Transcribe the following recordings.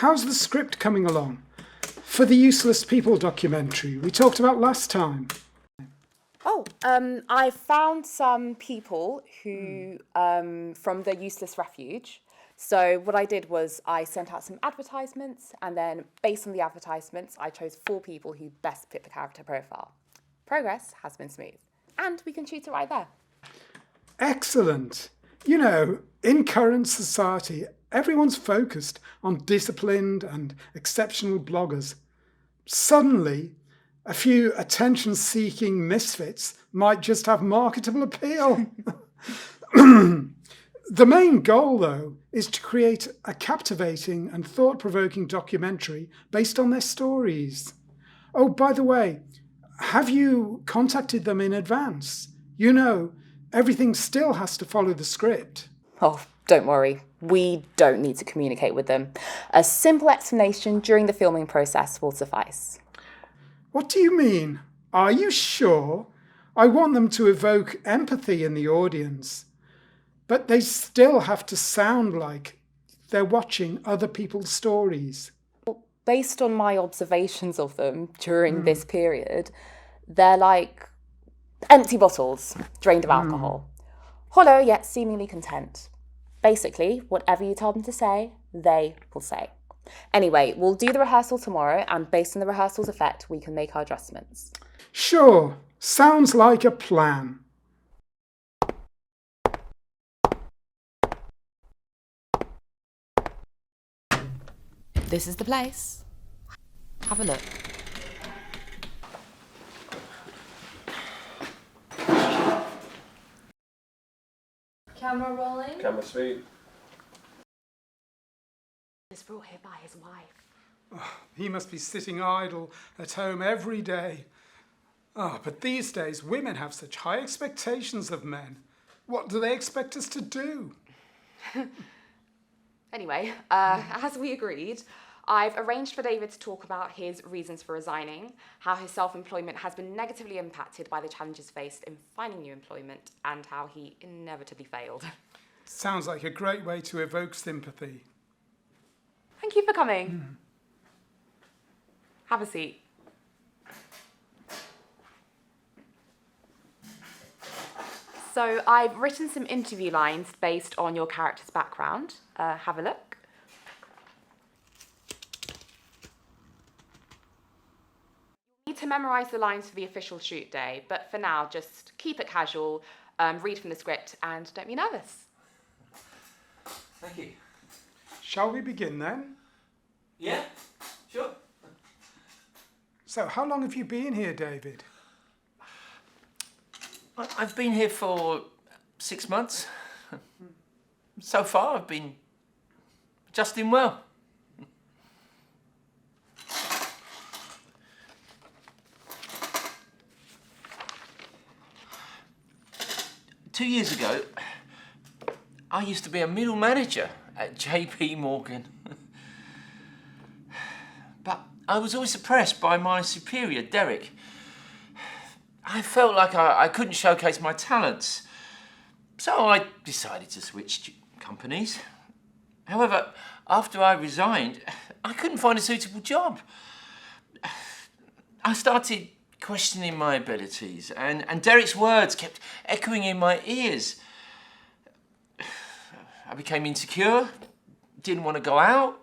How's the script coming along? For the Useless People documentary we talked about last time. I found some people who, from the Useless Refuge. So what I did was I sent out some advertisements, and then based on the advertisements, I chose 4 people who best fit the character profile. Progress has been smooth, and we can shoot it right there. Excellent. You know, in current society, everyone's focused on disciplined and exceptional bloggers. Suddenly, a few attention-seeking misfits might just have marketable appeal. The main goal, though, is to create a captivating and thought-provoking documentary based on their stories. Oh, by the way, have you contacted them in advance? You know, everything still has to follow the script. Oh, don't worry. We don't need to communicate with them. A simple explanation during the filming process will suffice. What do you mean? Are you sure? I want them to evoke empathy in the audience, but they still have to sound like they're watching other people's stories. Based on my observations of them during this period, they're like empty bottles drained of alcohol. Hollow yet seemingly content. Basically, whatever you tell them to say, they will say. Anyway, we'll do the rehearsal tomorrow, and based on the rehearsal's effect, we can make our adjustments. Sure, sounds like a plan. This is the place. Have a look. Camera rolling. Camera speed. Is brought here by his wife. Oh, he must be sitting idle at home every day. Oh, but these days women have such high expectations of men. What do they expect us to do? Anyway, as we agreed, I've arranged for David to talk about his reasons for resigning, how his self-employment has been negatively impacted by the challenges faced in finding new employment, and how he inevitably failed. Sounds like a great way to evoke sympathy. Thank you for coming. Have a seat. So I've written some interview lines based on your character's background. Have a look. You need to memorise the lines for the official shoot day, but for now, just keep it casual, read from the script, and don't be nervous. Thank you. Shall we begin then? Yeah, sure. So, how long have you been here, David? I've been here for 6 months. So far, I've been adjusting well. Two years ago, I used to be a middle manager at JP Morgan. But I was always suppressed by my superior, Derek. I felt like I couldn't showcase my talents. So I decided to switch companies. However, after I resigned, I couldn't find a suitable job. I started questioning my abilities, and Derek's words kept echoing in my ears. I became insecure, didn't want to go out,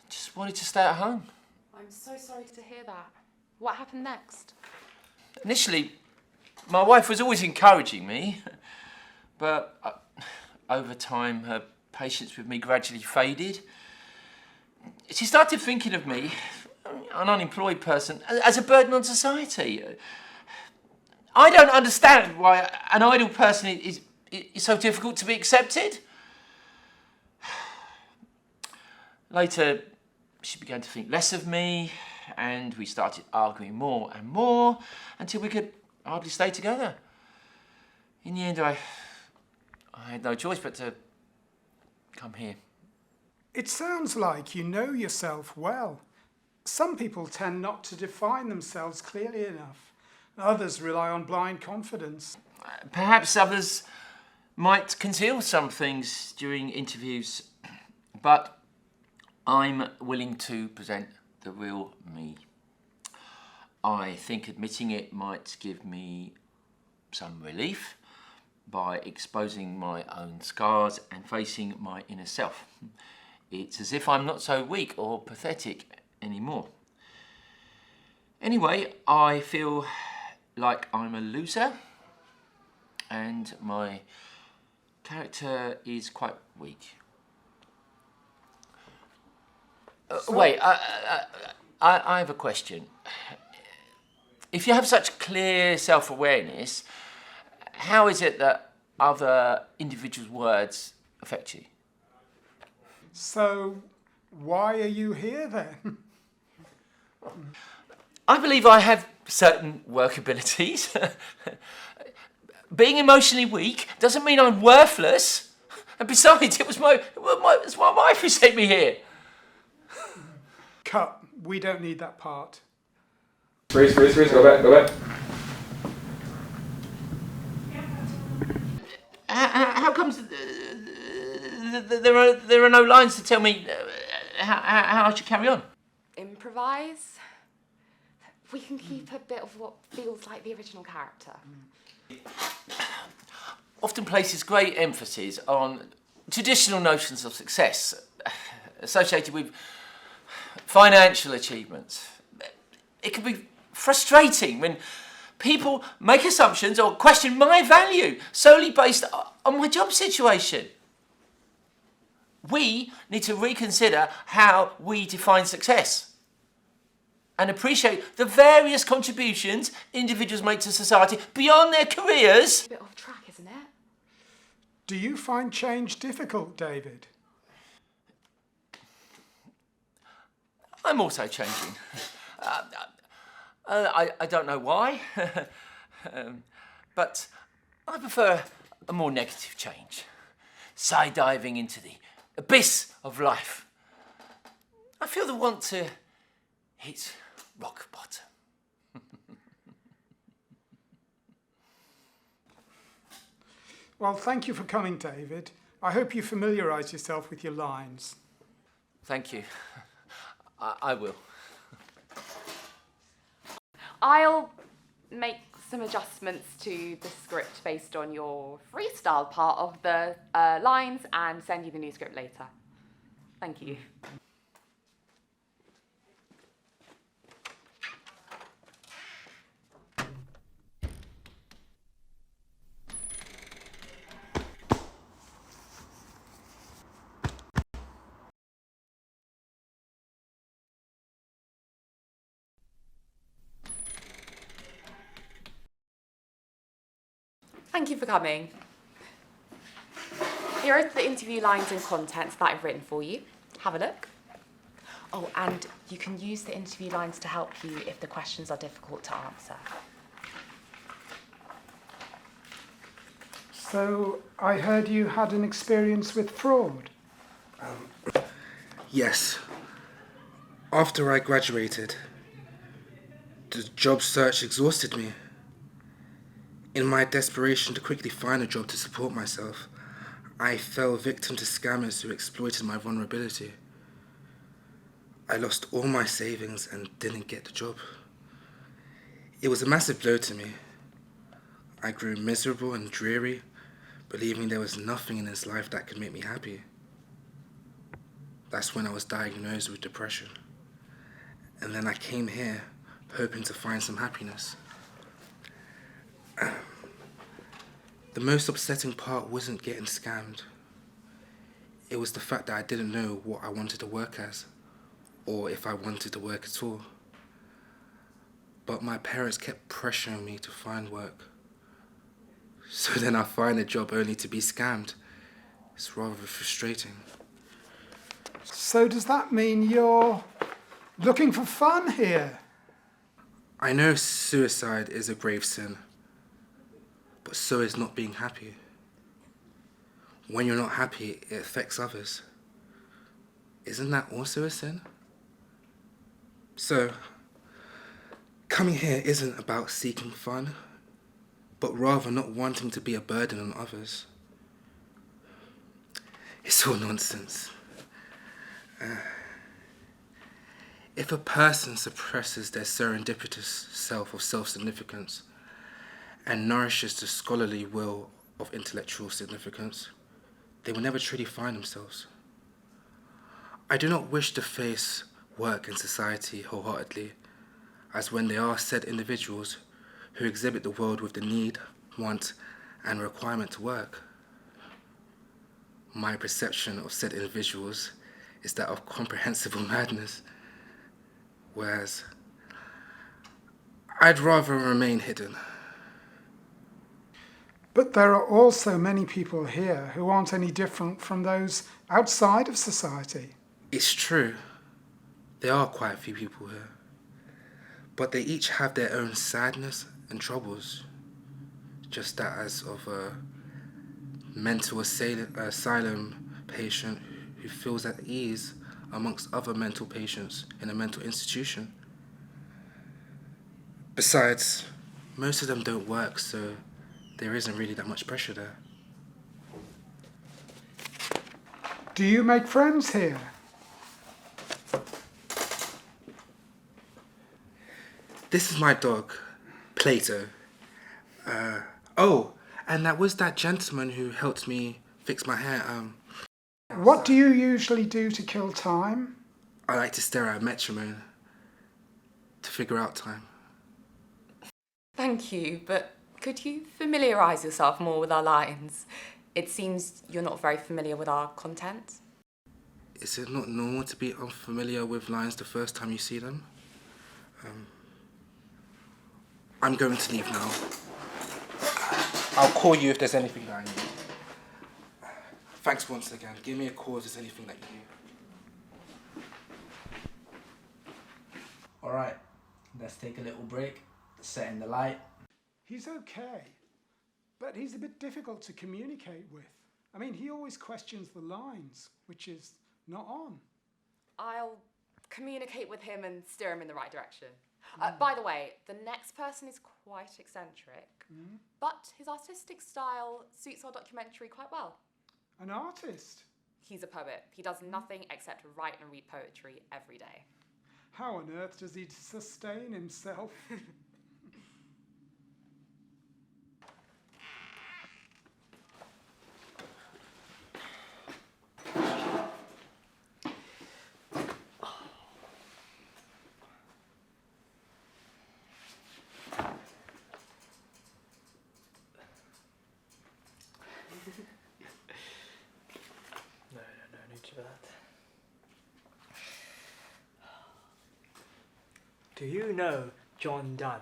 just wanted to stay at home. I'm so sorry to hear that. What happened next? Initially, my wife was always encouraging me, but over time, her patience with me gradually faded. She started thinking of me, an unemployed person, as a burden on society. I don't understand why an idle person is so difficult to be accepted. Later, she began to think less of me, and we started arguing more and more until we could hardly stay together. In the end, I had no choice but to come here. It sounds like you know yourself well. Some people tend not to define themselves clearly enough. Others rely on blind confidence. Perhaps others might conceal some things during interviews, but I'm willing to present the real me. I think admitting it might give me some relief by exposing my own scars and facing my inner self. It's as if I'm not so weak or pathetic anymore. Anyway, I feel like I'm a loser and my character is quite weak. Wait, I have a question. If you have such clear self-awareness, how is it that other individuals' words affect you? So, why are you here then? I believe I have certain work abilities. Being emotionally weak doesn't mean I'm worthless. And besides, it's my wife who sent me here. Cut. We don't need that part. Freeze, go back. How comes there are no lines to tell me how I should carry on? Improvise. We can keep a bit of what feels like the original character. Often places great emphasis on traditional notions of success associated with financial achievements. It can be frustrating when people make assumptions or question my value solely based on my job situation. We need to reconsider how we define success and appreciate the various contributions individuals make to society beyond their careers. A bit off track, isn't it? Do you find change difficult, David? I'm also changing. I don't know why, but I prefer a more negative change. Side-diving into the abyss of life. I feel the want to hit rock bottom. Well, thank you for coming, David. I hope you familiarise yourself with your lines. Thank you. I will. I'll make some adjustments to the script based on your freestyle part of the lines and send you the new script later. Thank you. Thank you for coming. Here are the interview lines and contents that I've written for you. Have a look. Oh, and you can use the interview lines to help you if the questions are difficult to answer. So, I heard you had an experience with fraud. Yes. After I graduated, the job search exhausted me. In my desperation to quickly find a job to support myself, I fell victim to scammers who exploited my vulnerability. I lost all my savings and didn't get the job. It was a massive blow to me. I grew miserable and dreary, believing there was nothing in this life that could make me happy. That's when I was diagnosed with depression. And then I came here hoping to find some happiness. The most upsetting part wasn't getting scammed. It was the fact that I didn't know what I wanted to work as, or if I wanted to work at all. But my parents kept pressuring me to find work. So then I find a job only to be scammed. It's rather frustrating. So does that mean you're looking for fun here? I know suicide is a grave sin, but so is not being happy. When you're not happy, it affects others. Isn't that also a sin? So, coming here isn't about seeking fun, but rather not wanting to be a burden on others. It's all nonsense. If a person suppresses their serendipitous self of self-significance and nourishes the scholarly will of intellectual significance, they will never truly find themselves. I do not wish to face work and society wholeheartedly, as when they are said individuals who exhibit the world with the need, want, and requirement to work. My perception of said individuals is that of comprehensible madness, whereas I'd rather remain hidden. But there are also many people here who aren't any different from those outside of society. It's true, there are quite a few people here, but they each have their own sadness and troubles, just that as of a mental asylum patient who feels at ease amongst other mental patients in a mental institution. Besides, most of them don't work, so there isn't really that much pressure there. Do you make friends here? This is my dog, Plato. And that was that gentleman who helped me fix my hair. What do you usually do to kill time? I like to stare at a metronome to figure out time. Thank you, but could you familiarise yourself more with our lines? It seems you're not very familiar with our content. Is it not normal to be unfamiliar with lines the first time you see them? I'm going to leave now. I'll call you if there's anything that I need. Thanks once again. Give me a call if there's anything that you need. All right, let's take a little break, set in the light. He's okay, but he's a bit difficult to communicate with. I mean, he always questions the lines, which is not on. I'll communicate with him and steer him in the right direction. By the way, the next person is quite eccentric, but his artistic style suits our documentary quite well. An artist? He's a poet. He does nothing except write and read poetry every day. How on earth does he sustain himself? No need for that. Do you know John Donne?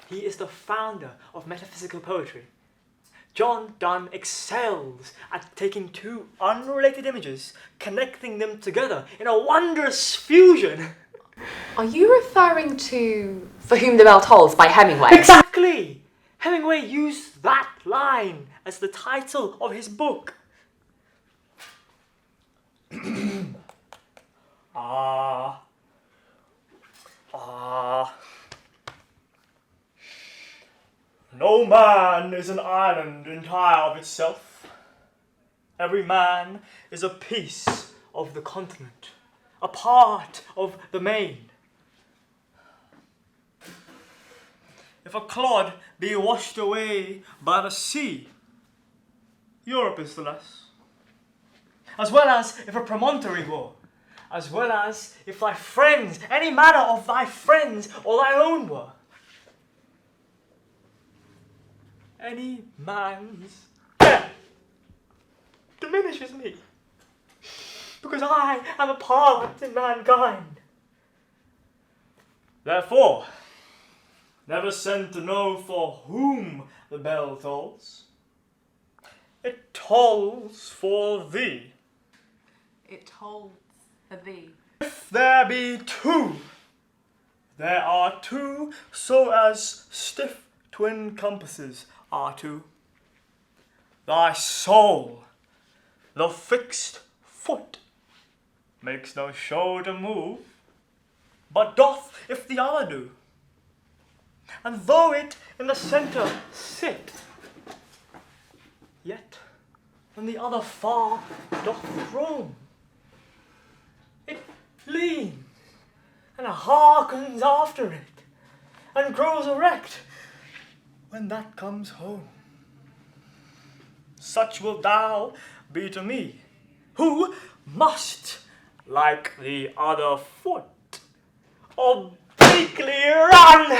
He is the founder of metaphysical poetry. John Donne excels at taking two unrelated images, connecting them together in a wondrous fusion. Are you referring to For Whom the Bell Tolls by Hemingway? Exactly! Hemingway used that line as the title of his book. No man is an island entire of itself. Every man is a piece of the continent, a part of the main. If a clod be washed away by the sea, Europe is the less. As well as if a promontory were, as well as if thy friends, any manner of thy friends or thy own were. Any man's death diminishes me, because I am a part in mankind. Therefore, never send to know for whom the bell tolls. It tolls for thee. It tolls for thee. If there be two, there are two so as stiff twin compasses are two. Thy soul, the fixed foot, makes no show to move, but doth if the other do. And though it in the centre sit, yet when the other far doth roam, it leans and hearkens after it, and grows erect when that comes home. Such wilt thou be to me, who must, like the other foot, obliquely run.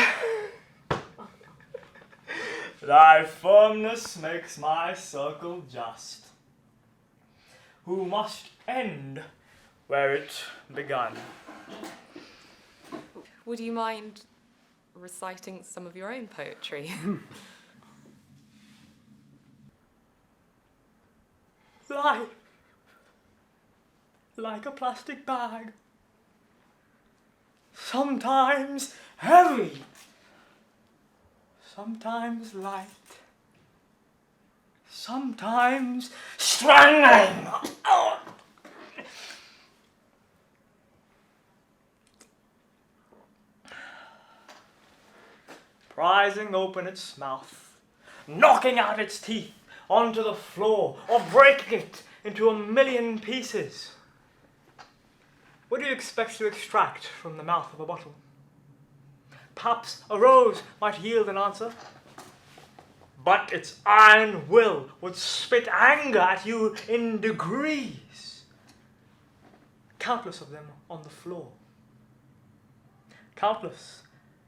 Thy firmness makes my circle just, who must end where it begun. Would you mind reciting some of your own poetry? Life, like a plastic bag, sometimes heavy, sometimes light, sometimes strangling. Prizing open its mouth, knocking out its teeth onto the floor, or breaking it into a million pieces. What do you expect to extract from the mouth of a bottle? Perhaps a rose might yield an answer, but its iron will would spit anger at you in degrees. Countless of them on the floor. Countless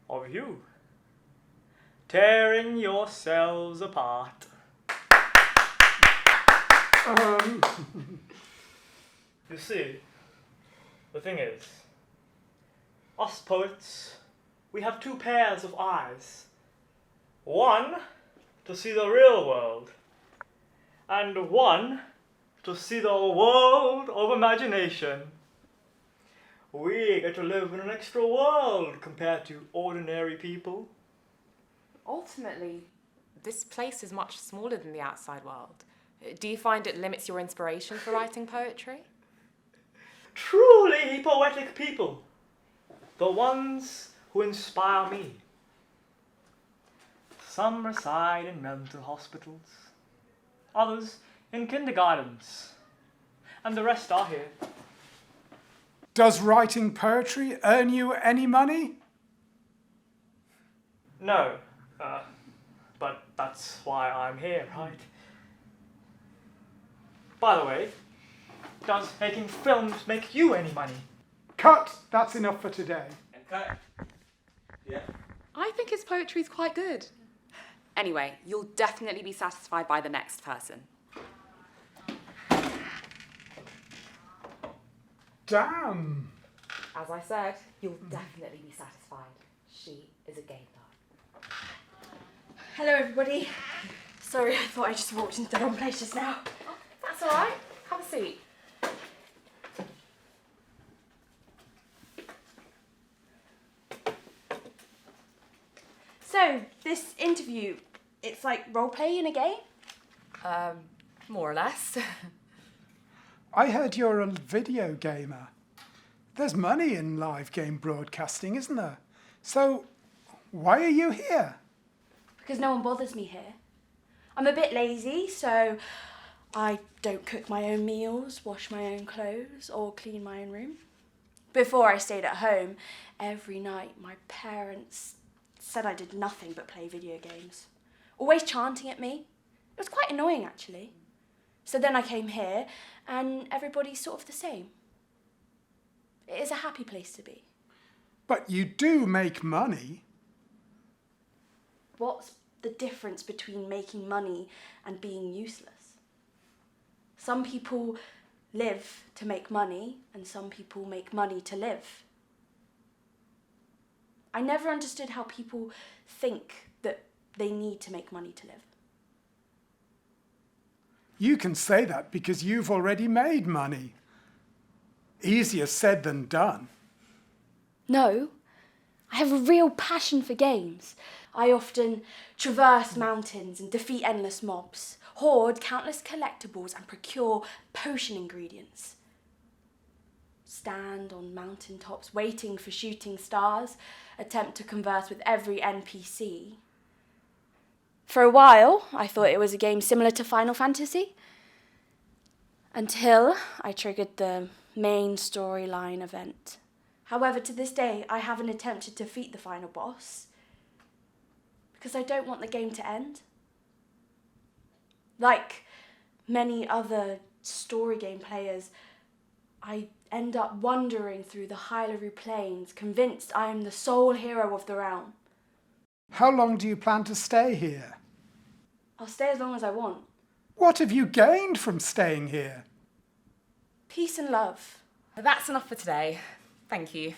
of you, tearing yourselves apart. You see, the thing is, us poets, we have two pairs of eyes. One to see the real world, and one to see the world of imagination. We get to live in an extra world compared to ordinary people. Ultimately, this place is much smaller than the outside world. Do you find it limits your inspiration for writing poetry? Truly poetic people, the ones who inspire me. Some reside in mental hospitals, others in kindergartens, and the rest are here. Does writing poetry earn you any money? No, but that's why I'm here, right? By the way, does making films make you any money? Cut! That's enough for today. And cut. Yeah. I think his poetry is quite good. Anyway, you'll definitely be satisfied by the next person. Damn! As I said, you'll definitely be satisfied. She is a gamer. Hello, everybody. Sorry, I thought I just walked into the wrong place just now. That's all right. Have a seat. So, this interview, it's like role-play in a game? More or less. I heard you're a video gamer. There's money in live game broadcasting, isn't there? So, why are you here? Because no one bothers me here. I'm a bit lazy, so I don't cook my own meals, wash my own clothes, or clean my own room. Before I stayed at home, every night my parents said I did nothing but play video games, always chanting at me. It was quite annoying, actually. So then I came here, and everybody's sort of the same. It is a happy place to be. But you do make money. What's the difference between making money and being useless? Some people live to make money, and some people make money to live. I never understood how people think that they need to make money to live. You can say that because you've already made money. Easier said than done. No, I have a real passion for games. I often traverse mountains and defeat endless mobs, hoard countless collectibles and procure potion ingredients. Stand on mountain tops waiting for shooting stars, attempt to converse with every NPC. For a while, I thought it was a game similar to Final Fantasy, until I triggered the main storyline event, However, to this day, I haven't attempted to defeat the final boss because I don't want the game to end. Like many other story game players, I end up wandering through the Hyliru Plains, convinced I am the sole hero of the realm. How long do you plan to stay here? I'll stay as long as I want. What have you gained from staying here? Peace and love. That's enough for today. Thank you.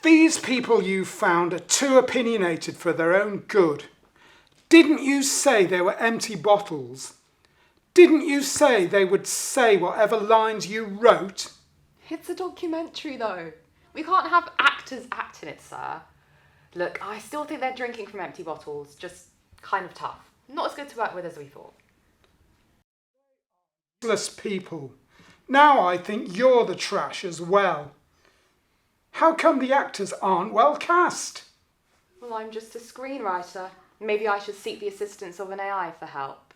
These people you found are too opinionated for their own good. Didn't you say they were empty bottles? Didn't you say they would say whatever lines you wrote? It's a documentary though. We can't have actors act in it, sir. Look, I still think they're drinking from empty bottles, just kind of tough. Not as good to work with as we thought. Useless people. Now I think you're the trash as well. How come the actors aren't well cast? Well, I'm just a screenwriter. Maybe I should seek the assistance of an AI for help.